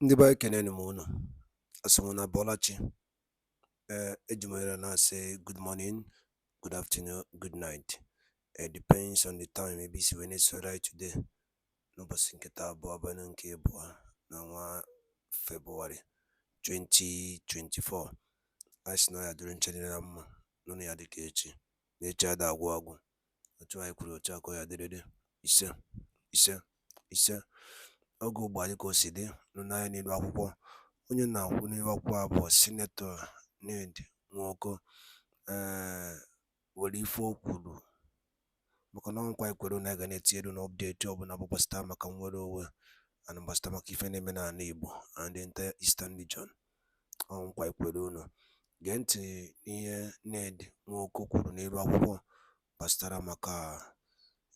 Ndị be anyị kenenu m unu. Asị m unu abọọlachi. Eji m ohere na-asị good morning, good afternoon, good night. It depends on the time maybe si wee na-esoro anyị today. N'ụbọchị nke taa bụ abalị nke abụọ n'ọnwa Febụwarị 2024. Anyị sị na ya dịrị nche niile na mma, n'ụnụ ya dịka echi. Na echi ada agwụ agwụ. Otu anyị kwuru otu akọ ya dịrịrị. Ise. Oge ugbu anyị ka o si dị n'anya n'ilu akwụkwọ. Onye na-akwụ n'ilu akwụkwọ a bụ Sen Ned Nwoko. Were ife o kwuru maka na nkwa ikwere na ga na-eti elu na update ọbụla bụ gbasara maka nnwere onwe and gbasara maka ife na-eme n'ala Igbo and the entire Eastern region. Nkwa ikwere unu gee ntị n'ihe Ned Nwoko kwuru n'ilu akwụkwọ gbasara maka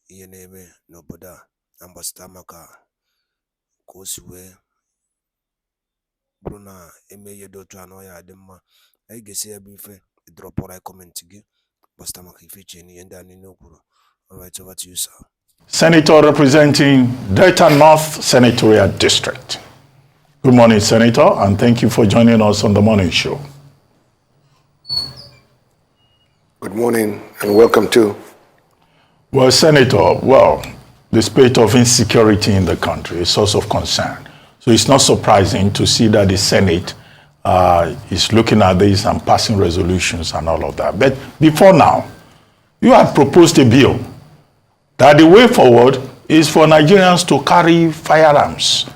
ihe na-eme n'obodo a na gbasara maka ka o si wee bụrụ na eme ihe dị otu anọ ya dị mma. Anyị ga-esi ebe ife drọpụrụ anyị kọmentị gị gbasara maka ife iche n'ihe ndị a niile o kwuru. All right, over to you, sir. Senator representing Delta North Senatorial District. Good morning, Senator, and thank you for joining us on the morning show. Good morning and welcome to. Well, Senator, the state of insecurity in the country is a source of concern. So it's not surprising to see that the Senate is looking at this and passing resolutions and all of that. But before now, you had proposed a bill that the way forward is for Nigerians to carry firearms.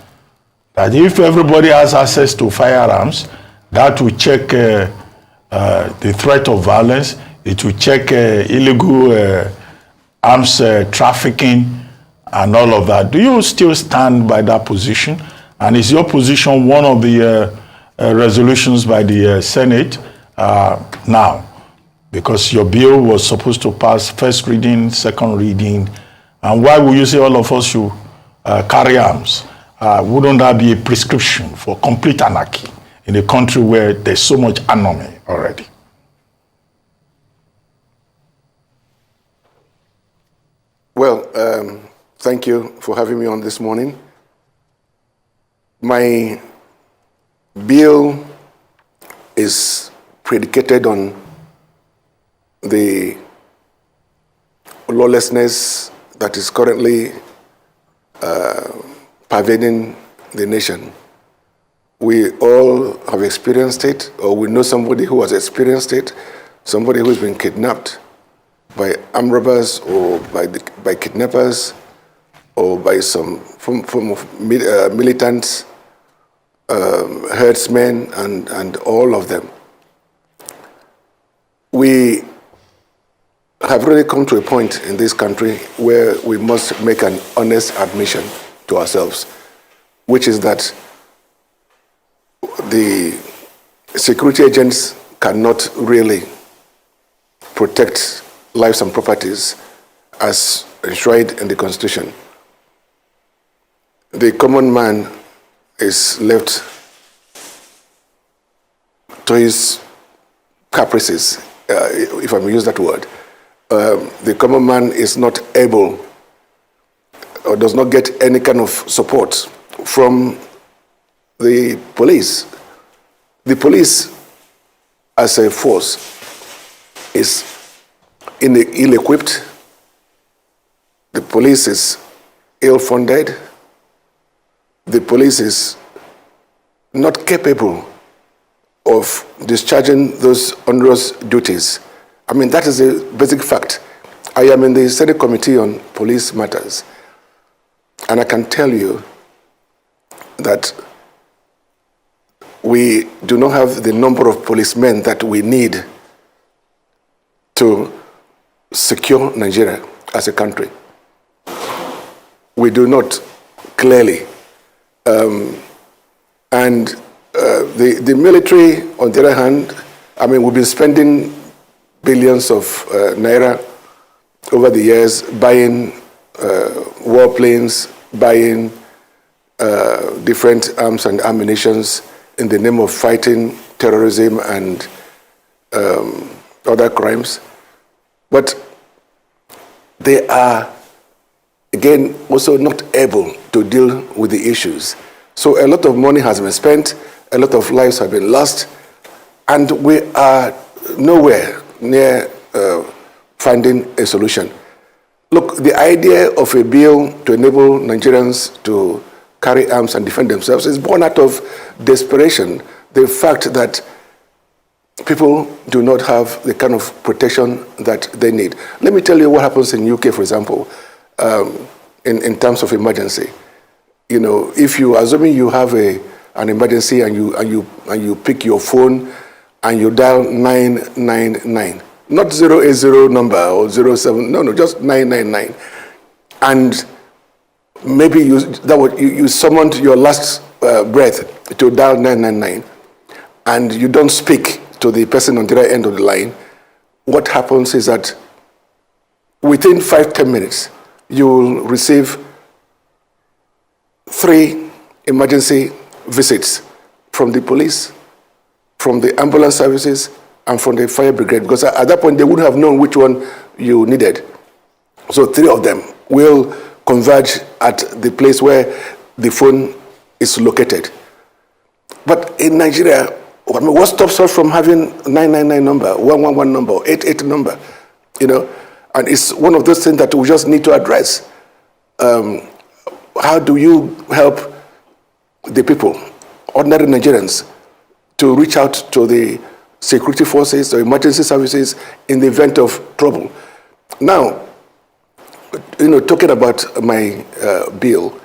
That if everybody has access to firearms, that will check the threat of violence, it will check illegal arms trafficking and all of that. Do you still stand by that position? And is your position one of the resolutions by the Senate now? Because your bill was supposed to pass first reading, second reading. And why would you say all of us should carry arms? Wouldn't that be a prescription for complete anarchy in a country where there's so much anomy already? Well, thank you for having me on this morning. My bill is predicated on the lawlessness that is currently pervading the nation. We all have experienced it, or we know somebody who has experienced it, somebody who has been kidnapped by armed robbers or by kidnappers or by some form of militant herdsmen and all of them. We have really come to a point in this country where we must make an honest admission to ourselves, which is that the security agents cannot really protect lives and properties as enshrined in the Constitution. The common man is left to his caprices, if I may use that word. The common man is not able or does not get any kind of support from the police. The police as a force is ill-equipped. The police is ill-funded. The police is not capable of discharging those onerous duties. I mean, that is a basic fact. I am in the Senate Committee on Police Matters, and I can tell you that we do not have the number of policemen that we need to secure Nigeria as a country. We do not, clearly. The military, on the other hand, I mean, we've been spending billions of naira over the years buying warplanes, buying different arms and ammunitions in the name of fighting terrorism and other crimes. But they are, again, also not able to deal with the issues. So a lot of money has been spent, a lot of lives have been lost, and we are nowhere near finding a solution. Look, the idea of a bill to enable Nigerians to carry arms and defend themselves is born out of desperation. The fact that people do not have the kind of protection that they need. Let me tell you what happens in UK, for example, in terms of emergency. You know, if you, assuming you have an emergency and you pick your phone and you dial 999, not 080 number or 07, no, just 999. And maybe you summoned your last breath to dial 999 and you don't speak to the person on the other end of the line. What happens is that within 5-10 minutes, you will receive 3 emergency visits from the police, from the ambulance services, and from the fire brigade, because at that point they wouldn't have known which one you needed. So 3 of them will converge at the place where the phone is located. But in Nigeria, I mean, what stops us from having 999 number, 111 number, 88 number, you know? And it's one of those things that we just need to address. How do you help the people, ordinary Nigerians, to reach out to the security forces or emergency services in the event of trouble? Now, you know, talking about my bill,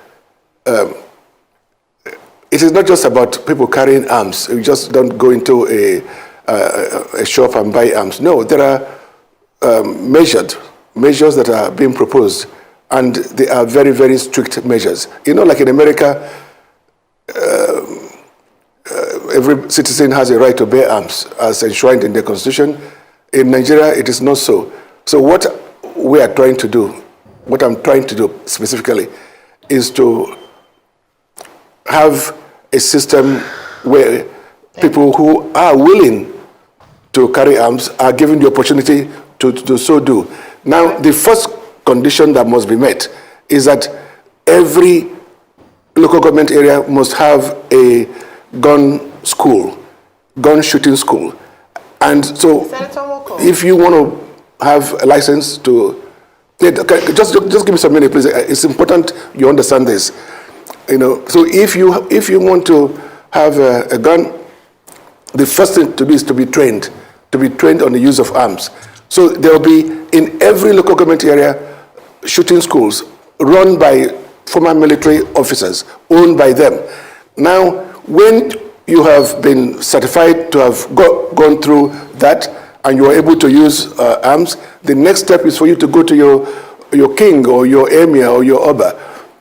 it is not just about people carrying arms. You just don't go into a shop and buy arms. No, there are measures that are being proposed, and they are very, very strict measures. You know, like in America, every citizen has a right to bear arms as enshrined in the Constitution. In Nigeria, it is not so. So what we are trying to do, what I'm trying to do specifically, is to have a system where people who are willing to carry arms are given the opportunity to so do. Now, the first condition that must be met is that every local government area must have a gun school, gun shooting school. And so if you want to have a license to, just give me some minute, please. It's important you understand this. You know, so if you want to have a gun, the first thing to do is to be trained on the use of arms. So there will be in every local government area shooting schools run by former military officers, owned by them. Now, when you have been certified to have gone through that and you are able to use arms, the next step is for you to go to your king or your emir or your oba,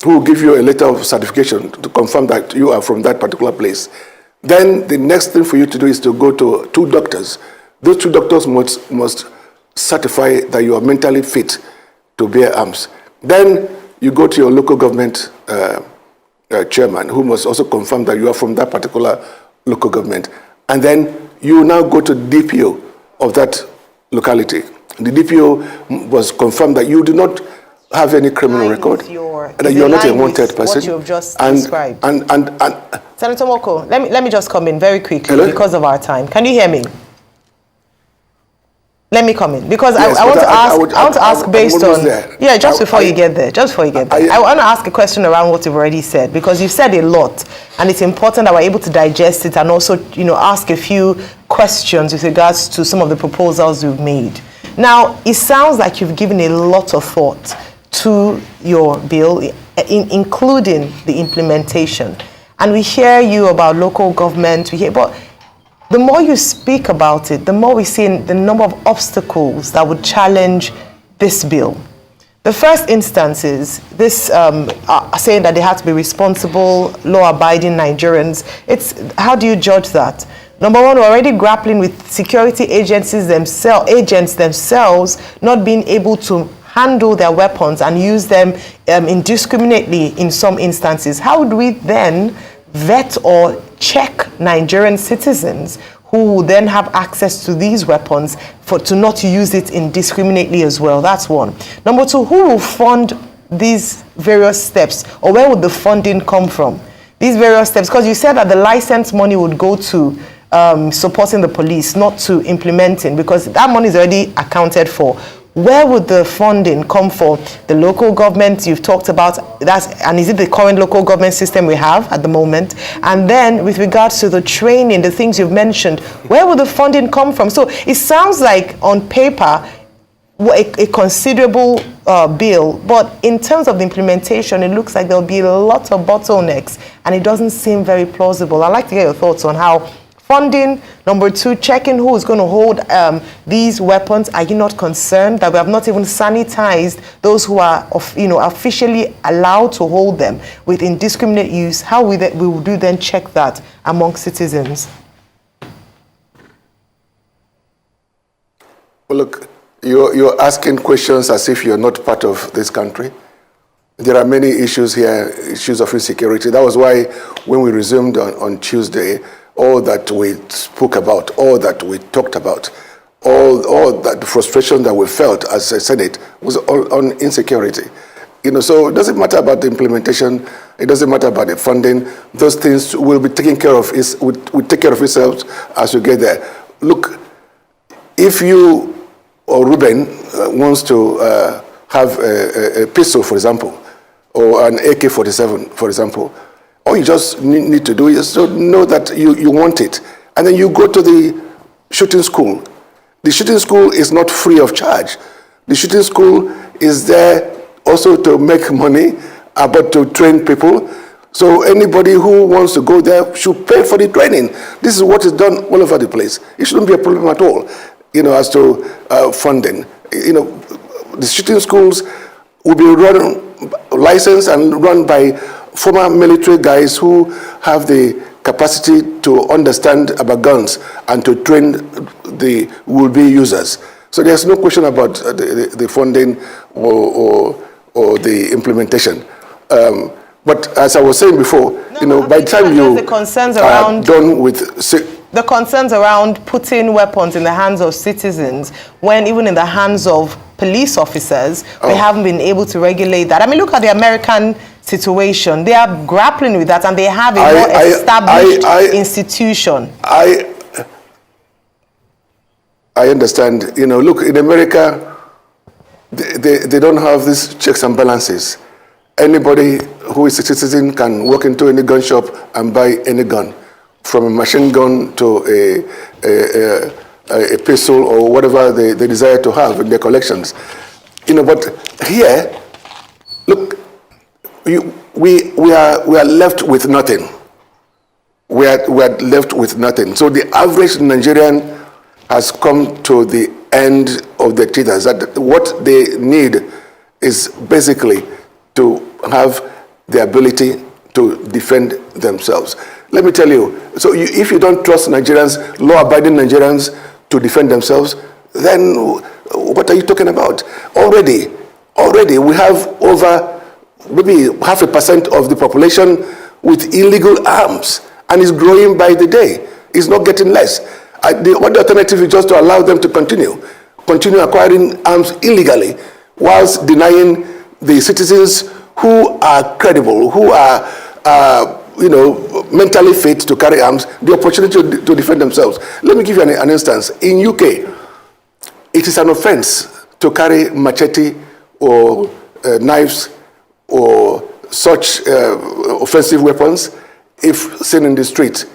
who will give you a letter of certification to confirm that you are from that particular place. Then the next thing for you to do is to go to 2 doctors. Those 2 doctors must certify that you are mentally fit to bear arms. Then you go to your local government chairman, who must also confirm that you are from that particular local government. And then you now go to the DPO of that locality. The DPO must confirm that you do not have any criminal record, that you're not a wanted person. What you've just described. Senator Nwoko, let me just come in very quickly. Hello? Because of our time. Can you hear me? Let me come in because yes, I want to ask based on before you get there. I want to ask a question around what you've already said, because you've said a lot, and it's important that we're able to digest it and also, you know, ask a few questions with regards to some of the proposals you've made. Now, it sounds like you've given a lot of thought to your bill, including the implementation. And we hear you about local government, but the more you speak about it, the more we see the number of obstacles that would challenge this bill. The first instance is this saying that they have to be responsible, law-abiding Nigerians. How do you judge that? Number one, we're already grappling with security agents themselves not being able to handle their weapons and use them indiscriminately in some instances. How would we then vet or check Nigerian citizens who will then have access to these weapons to not use it indiscriminately as well? That's one. Number 2, who will fund these various steps, or where would the funding come from? these various steps? Because you said that the license money would go to supporting the police, not to implementing, because that money is already accounted for. Where would the funding come from? The local government you've talked about, and is it the current local government system we have at the moment? And then with regards to the training, the things you've mentioned, where would the funding come from? So it sounds like on paper, a considerable bill, but in terms of the implementation, it looks like there'll be a lot of bottlenecks, and it doesn't seem very plausible. I'd like to get your thoughts on how funding, number two, checking who is going to hold these weapons. Are you not concerned that we have not even sanitized those who are, officially allowed to hold them with indiscriminate use? How we will do then check that among citizens? Well, look, you're asking questions as if you're not part of this country. There are many issues here, issues of insecurity. That was why when we resumed on Tuesday, all that we spoke about, all that we talked about, all that frustration that we felt as a Senate was on insecurity. So it doesn't matter about the implementation, it doesn't matter about the funding. Those things will be taken care of, will take care of itself as we get there. Look, if you or Ruben wants to have a pistol, for example, or an AK-47, for example, all you just need to do is to know that you want it. And then you go to the shooting school. The shooting school is not free of charge. The shooting school is there also to make money, but to train people. So anybody who wants to go there should pay for the training. This is what is done all over the place. It shouldn't be a problem at all, as to funding. The shooting schools will be licensed and run by former military guys who have the capacity to understand about guns and to train the will-be users. So there's no question about the funding or the implementation. But as I was saying before, by the time you are done with... The concerns around putting weapons in the hands of citizens, when even in the hands of police officers, we haven't been able to regulate that. I mean, look at the American situation. They are grappling with that, and they have a more established institution. I understand. Look, in America, they don't have these checks and balances. Anybody who is a citizen can walk into any gun shop and buy any gun, from a machine gun to a pistol or whatever they desire to have in their collections. But here, look, we are left with nothing. We are left with nothing. So the average Nigerian has come to the end of the teethers. That what they need is basically to have the ability to defend themselves. Let me tell you, so if you don't trust Nigerians, law-abiding Nigerians, to defend themselves, then what are you talking about? Already we have over maybe 0.5% of the population with illegal arms, and it's growing by the day. It's not getting less. The only alternative is just to allow them to continue acquiring arms illegally, whilst denying the citizens who are credible, who are mentally fit to carry arms, the opportunity to defend themselves. Let me give you an instance. In UK, it is an offense to carry machete or knives or such offensive weapons if seen in the street.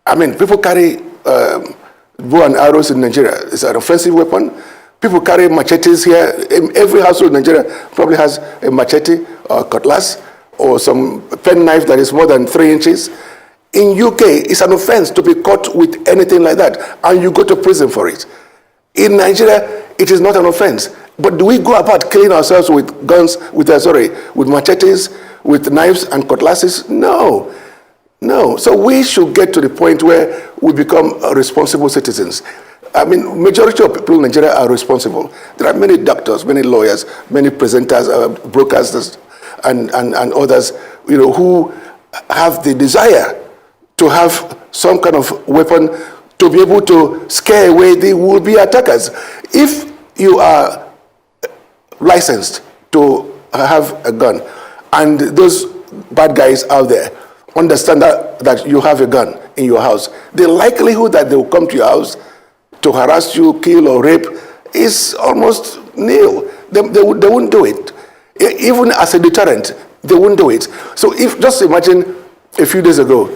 I mean, people carry bow and arrows in Nigeria. It's an offensive weapon. People carry machetes here. Every household in Nigeria probably has a machete or cutlass or some pen knife that is more than 3 inches. In UK, it's an offense to be caught with anything like that, and you go to prison for it. In Nigeria, it is not an offense. But do we go about killing ourselves with guns, with machetes, with knives and cutlasses? No. So we should get to the point where we become responsible citizens. I mean, majority of people in Nigeria are responsible. There are many doctors, many lawyers, many presenters, brokers, and others, who have the desire to have some kind of weapon to be able to scare away the would-be attackers. If you are licensed to have a gun, and those bad guys out there understand that you have a gun in your house, the likelihood that they will come to your house to harass you, kill, or rape is almost nil. They won't do it. Even as a deterrent, they won't do it. So if just imagine a few days ago,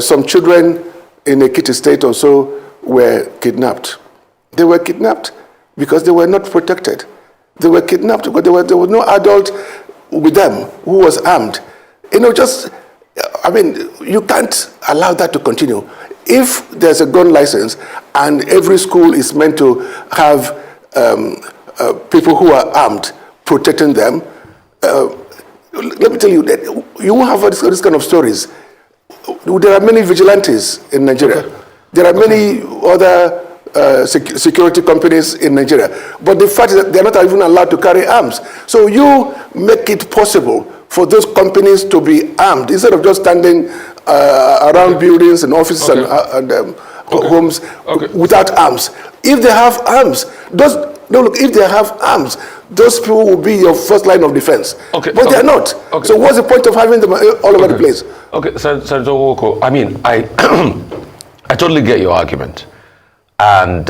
some children in Ekiti State or so were kidnapped. They were kidnapped because they were not protected. They were kidnapped because there was no adult with them who was armed. You can't allow that to continue. If there's a gun license and every school is meant to have people who are armed protecting them, let me tell you that you won't have this kind of stories. There are many vigilantes in Nigeria. Okay. There are many other security companies in Nigeria. But the fact is that they're not even allowed to carry arms. So you make it possible for those companies to be armed instead of just standing around buildings and offices and homes without arms. If they have arms, if they have arms, those people will be your first line of defense. But they're not. So what's the point of having them all over the place? Okay, Senator Nwoko, I totally get your argument. And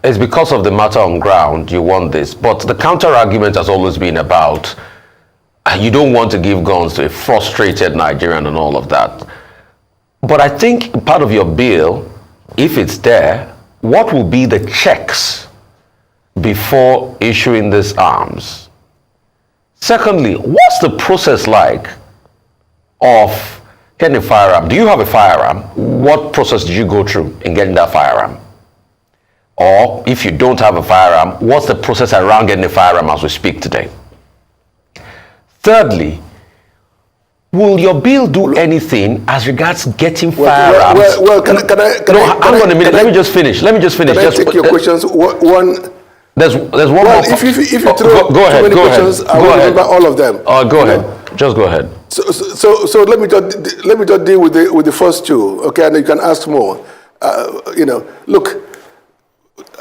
it's because of the matter on ground you want this. But the counter argument has always been about you don't want to give guns to a frustrated Nigerian and all of that. But I think part of your bill, if it's there, what will be the checks before issuing these arms? Secondly, what's the process like of getting a firearm? Do you have a firearm? What process did you go through in getting that firearm? Or if you don't have a firearm, what's the process around getting a firearm as we speak today? Thirdly, will your bill do anything as regards getting firearms? Can I hang on a minute. Let me just finish. Can I take your questions? There's one more. If you throw go ahead. Questions, I will remember all of them. Go ahead. Just go ahead. So let me just deal with the first two, okay? And you can ask more. Look,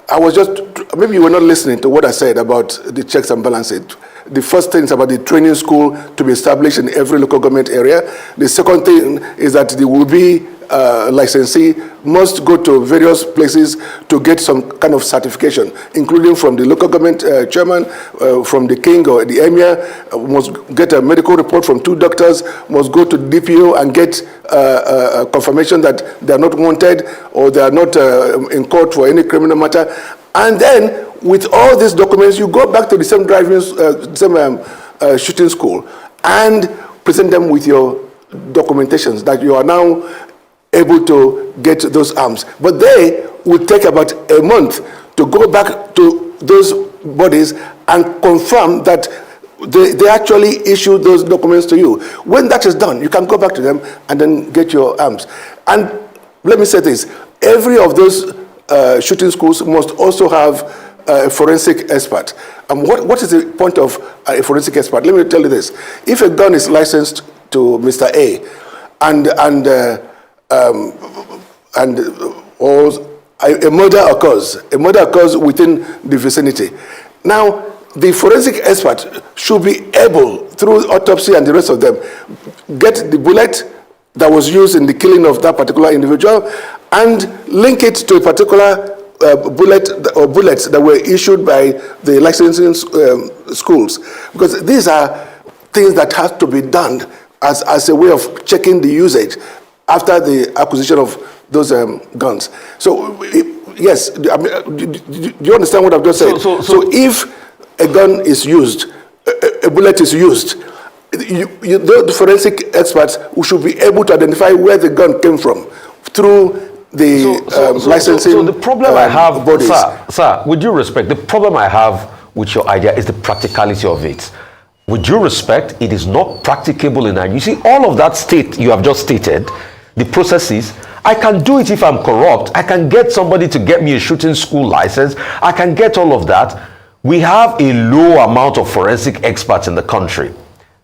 I was maybe you were not listening to what I said about the checks and balances. The first thing is about the training school to be established in every local government area. The second thing is that the will-be licensee must go to various places to get some kind of certification, including from the local government chairman, from the king or the emir, must get a medical report from 2 doctors, must go to DPO and get confirmation that they are not wanted or they are not in court for any criminal matter. And then, with all these documents, you go back to the same shooting school and present them with your documentations that you are now able to get those arms. But they will take about a month to go back to those bodies and confirm that they actually issue those documents to you. When that is done, you can go back to them and then get your arms. And let me say this, every of those shooting schools must also have a forensic expert. What is the point of a forensic expert? Let me tell you this. If a gun is licensed to Mr. A or a murder occurs within the vicinity. Now, the forensic expert should be able, through autopsy and the rest of them, get the bullet that was used in the killing of that particular individual and link it to a particular bullet or bullets that were issued by the licensing schools. Because these are things that have to be done as a way of checking the usage after the acquisition of those guns. So, yes, do you understand what I've just said? So if a gun is used, a bullet is used, the forensic experts who should be able to identify where the gun came from through the licensing. So the problem I have, bodies. Sir, with due respect, the problem I have with your idea is the practicality of it. With due respect, it is not practicable in Nigeria. You see, all of that you have just stated, the processes, I can do it if I'm corrupt. I can get somebody to get me a shooting school license. I can get all of that. We have a low amount of forensic experts in the country.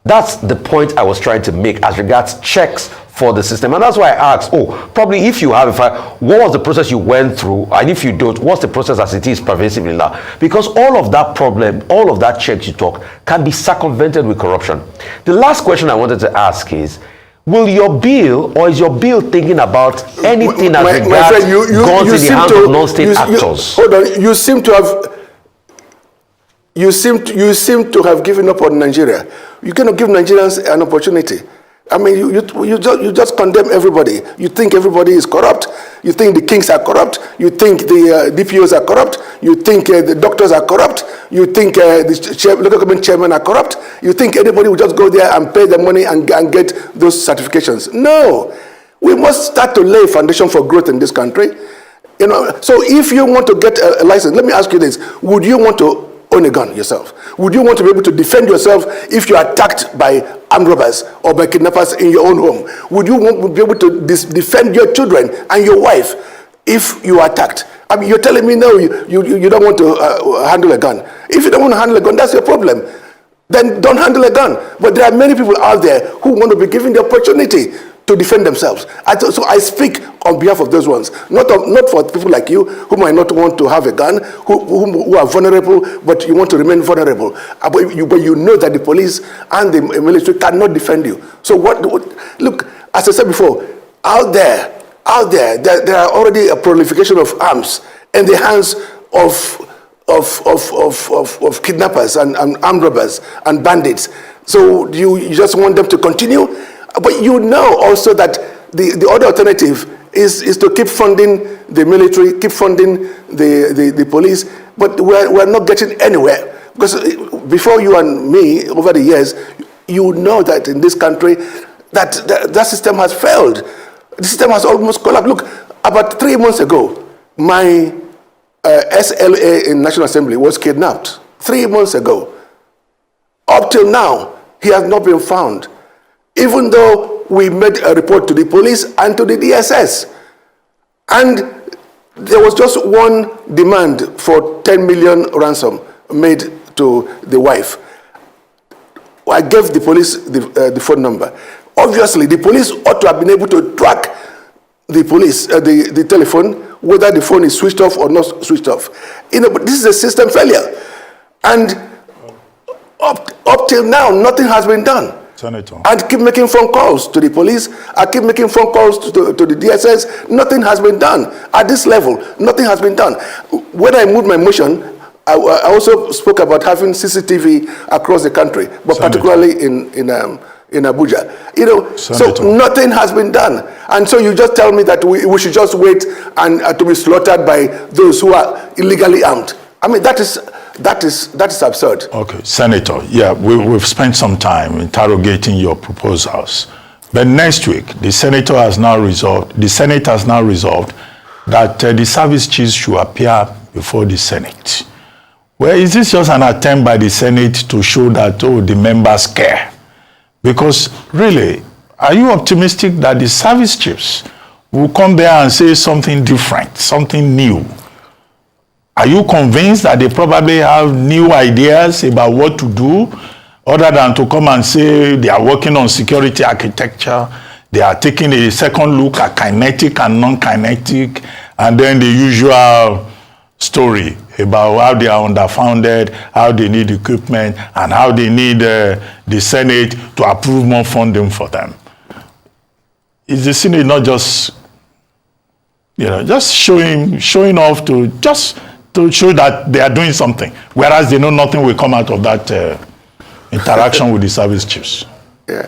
That's the point I was trying to make as regards checks for the system. And that's why I asked, probably if you have, what was the process you went through? And if you don't, what's the process as it is pervasively now? Because all of that problem, all of that checks you talk, can be circumvented with corruption. The last question I wanted to ask is, will your bill, or is your bill thinking about anything as regards guns in the hands of non-state actors? Hold on, you seem to have given up on Nigeria. You cannot give Nigerians an opportunity. I mean, you just condemn everybody. You think everybody is corrupt. You think the kings are corrupt. You think the DPOs are corrupt. You think the doctors are corrupt. You think the local government chairmen are corrupt. You think anybody will just go there and pay the money and get those certifications. No. We must start to lay a foundation for growth in this country. You know, so if you want to get a license, let me ask you this. Would you want to own a gun yourself? Would you want to be able to defend yourself if you are attacked by armed robbers or by kidnappers in your own home? Would you want to be able to defend your children and your wife if you are attacked? I mean, you're telling me no, you don't want to handle a gun. If you don't want to handle a gun, that's your problem. Then don't handle a gun. But there are many people out there who want to be given the opportunity to defend themselves. So I speak on behalf of those ones, not for people like you who might not want to have a gun, who are vulnerable, but you want to remain vulnerable. But you know that the police and the military cannot defend you. So look, as I said before, out there, there are already a proliferation of arms in the hands of kidnappers and armed robbers and bandits. So you just want them to continue? But you know also that the other alternative is to keep funding the military, keep funding the police, but we're not getting anywhere. Because before you and me, over the years, you know that in this country, that system has failed. The system has almost collapsed. Look, about 3 months ago, my SLA in National Assembly was kidnapped. 3 months ago. Up till now, he has not been found. Even though we made a report to the police and to the DSS. And there was just one demand for 10 million ransom made to the wife. I gave the police the phone number. Obviously, the police ought to have been able to track the telephone, whether the phone is switched off or not switched off. But this is a system failure. And up till now, nothing has been done. Senator. And keep making phone calls to the police. I keep making phone calls to the DSS. Nothing has been done. At this level, nothing has been done. When I moved my motion, I also spoke about having CCTV across the country, but Senator. Particularly in Abuja. You know, Senator. So nothing has been done. And so you just tell me that we should just wait and to be slaughtered by those who are illegally armed. I mean, that is absurd. Okay, Senator, yeah, we've spent some time interrogating your proposals. But next week, the Senate has now resolved that the service chiefs should appear before the Senate. Well, is this just an attempt by the Senate to show that, the members care? Because really, are you optimistic that the service chiefs will come there and say something different, something new? Are you convinced that they probably have new ideas about what to do, other than to come and say they are working on security architecture, they are taking a second look at kinetic and non-kinetic, and then the usual story about how they are underfunded, how they need equipment, and how they need the Senate to approve more funding for them? Is the Senate not just, just showing off to show that they are doing something, whereas they know nothing will come out of that interaction with the service chiefs? Yeah.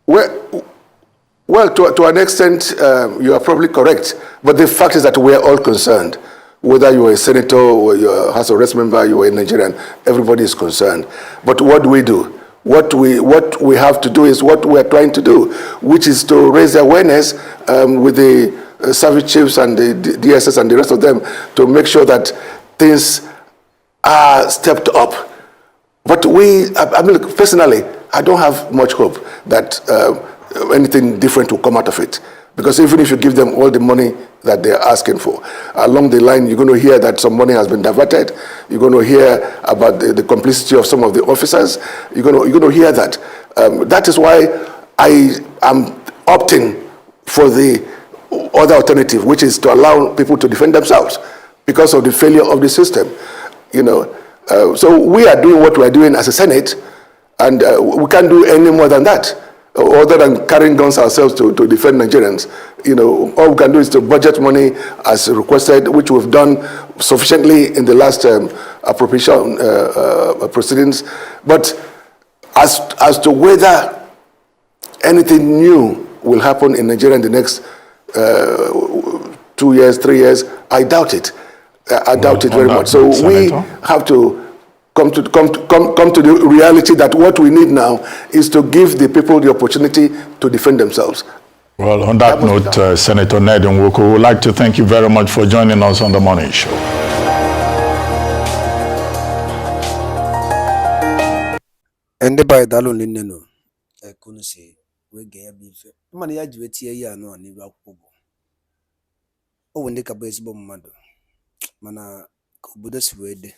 Well, to an extent, you are probably correct. But the fact is that we are all concerned. Whether you are a senator or you are a House of Reps member, you are a Nigerian, everybody is concerned. But what do we do? What we have to do is what we are trying to do, which is to raise awareness with the service chiefs and the DSS and the rest of them to make sure that things are stepped up. But I mean, personally, I don't have much hope that anything different will come out of it. Because even if you give them all the money that they're asking for, along the line, you're going to hear that some money has been diverted. You're going to hear about the complicity of some of the officers. You're going to hear that. That is why I am opting for the other alternative, which is to allow people to defend themselves because of the failure of the system. So we are doing what we are doing as a Senate, and we can't do any more than that, other than carrying guns ourselves to defend Nigerians. All we can do is to budget money as requested, which we've done sufficiently in the last appropriation proceedings. But as to whether anything new will happen in Nigeria in the next 2 years, 3 years, I doubt it. I doubt it very much. So we have to come to the reality that what we need now is to give the people the opportunity to defend themselves. Well, on that note, Senator Ned Nwoko, we would like to thank you very much for joining us on the morning show. And the by Dalon Lineno, I couldn't say, we gave me money. I do it here, no, and oh, when they can baseball mother, mana Buddha's word.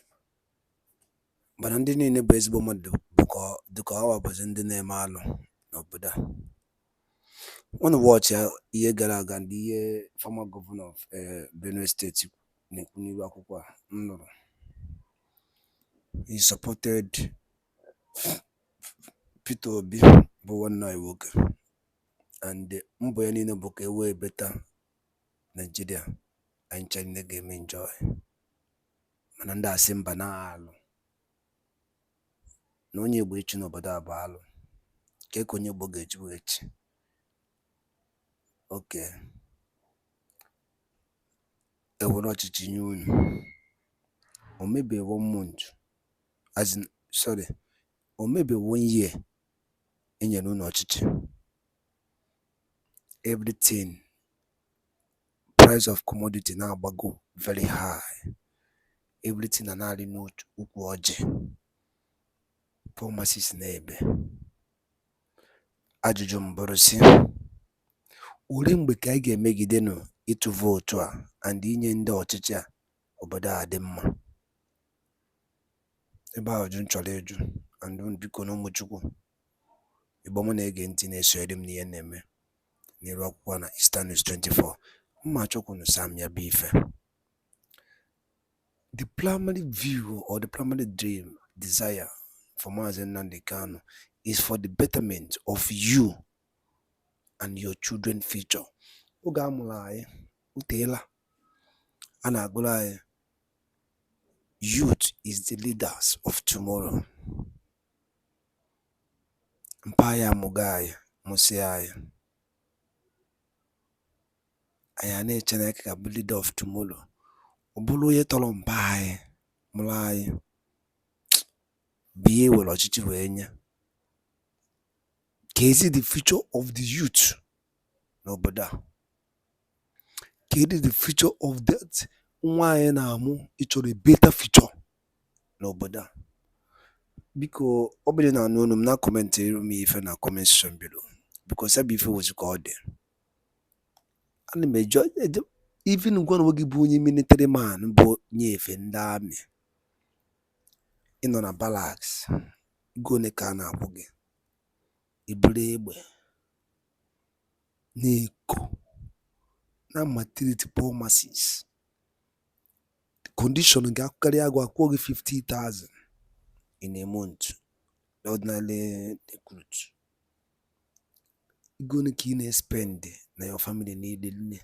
But I didn't in a baseball mother, because the car was in the name Malo, no Buddha. One watch year Galaga and the former governor of Benue State, Nekuniwakwa. No, he supported Peter Obi, but one night work, and the Mboyanino book away better Nigeria and China game enjoy. Mananda Simba na no nye bwich no bada balo. Keko nye bogage wich. Okay. I will not you. Or maybe 1 month. As in, sorry. Or maybe 1 year. In your no everything. Price of commodity now go very high. Everything and all note ukwoje. Pharmacies nebe. Ajụjụ mborosi. Ule mgbe ka anyị ga-emegide nụ ịtụ vootu a and inye ndị ọchịchị a obodo a dị mma. Ebe ahụ jụ nchọrọ eju and biko na ụmụchukwu Igbo mụ na-ege ntị na-esonyere m n'ihe na-eme n'iru akwụkwọ na Eastern News 24. Mma chukwu nụ Sam ya bụ ife. The primary view or the primary desire for Mazi Nnamdi Kanu is for the betterment of you and your children's future. Oge amụrụ anyị uteela a na-agụrụ anyị youth is the leaders of tomorrow. Mpa anyị amụgo anyị mụsị anyị anyị na-eche na ka bụ leader of tomorrow. Ọ bụrụ onye tọrọ mpa anyị mụrụ anyị biye were ọchịchị wee nye. Kezi the future of the youth n'obodo a. Kedi the future of that nwa anyị na-amụ ịchọrọ a better future n'obodo a. Biko ọ bụrụ na anụ m na comment m ife na comment section below because ebe ife wozi ka ọ dị. Ana m ejo even ngwa na nwoke bụ onye military man bụ nye efe ndị amị. Ịnọ na barracks ego one ka a na-akwụ gị. Iburu egbe na-eko na maternity pharmacies. The condition ga-akarị agụ akwụọ gị 50,000 in a month. The ordinary recruit. Ego one ka ị na-spend na your family niile.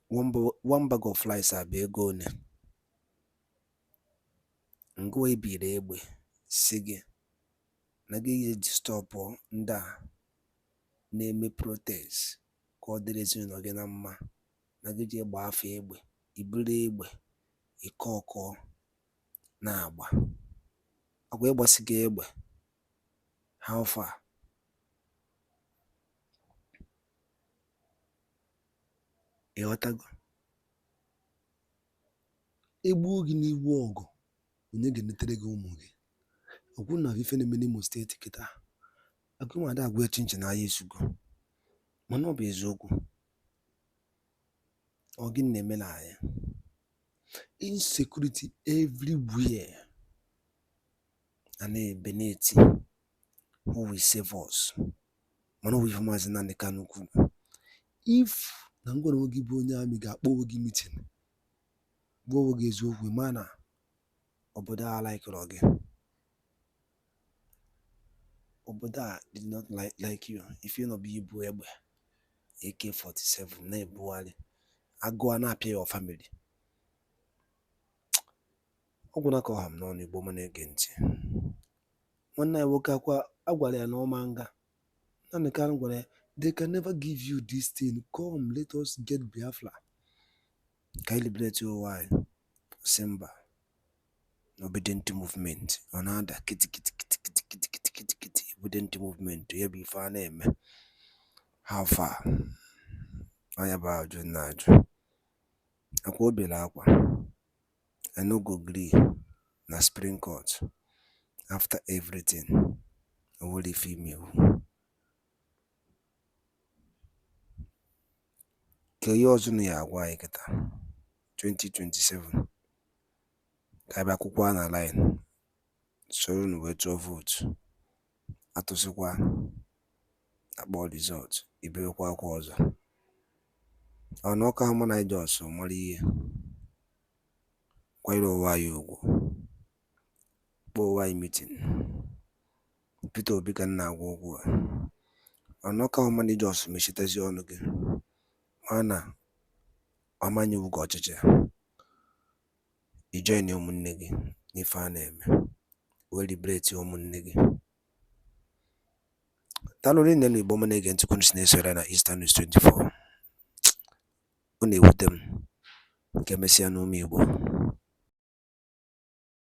One bag of rice abịa ego one. Ngwa ibiri egbe si gị na gị eji stọpụ ndị a na-eme protest ka ọ dịrị ezinụlọ gị na mma na gị ji gbaa afọ egbe iburu egbe ike ọkọ na-agba agwa ịgbasi gị egbe how far ịghọtago egbuo gị n'iwu ọgụ onye ga-enetere gị ụmụ gị. Ọgwụ na ife na-eme n'Imo steeti kịta agụmada agwa chinchi na ahịa esugo mana ọ bụ eziokwu. Ọ gị na-eme na ahịa insecurity everywhere and a Beneti who will save us. mana ọ bụ ife Maazị Nnamdi Kanu kwuru. If na ngwara onwe gị bụ onye amị ga-akpọ onwe gị meeting gwa onwe gị eziokwu ma na obodo a likere gị, obodo a did not like you, ife nọ bụ ibu egbe AK-47 na-ebugharị agụọ na-apịa your family. Ọ gwụna ka ọha m n'ọnụ Igbo ma na-ege ntị. Nwanne anyị nwoke akwa agwara ya na ọma nga Nnamdi Kanu gwara ya they can never give you this thing, come let us get Biafra ka anyị liberate ụwa anyị. Sị mba na obedient movement ọ na-ada kitikiti obedient movement ya bụ ife a na-eme. How far? Anya bụ ajụ na-ajụ akwa o bere akwa. I no go gree na Supreme Court after everything o nwere ife imewu. Ka ihe ọzọ na ya agwa anyị kịta 2027 ka abịa akwụkwọ na line soro na wee tụọ vootu atụsịkwa akpọ result ibewekwa akwa ọzọ. Ọ na ọka mụ na Jos mara ihe kwanyere ụwa anyị ugwu kpọọ ụwa anyị meeting Peter Obi ka nna agwa okwu a. Ọ na ọka mụ na Jos mechitezi ọnụ gị mana ọmanye iwu gị ọchịchị ijoin ụmụnne gị n'ife a na-eme wee liberate ụmụnne gị. Talụrụ nne Igbo ma na-ege ntị kwunu si na-esore na Eastern News 24. Ọ na-ewute m nke mesịa n'ụmụ Igbo.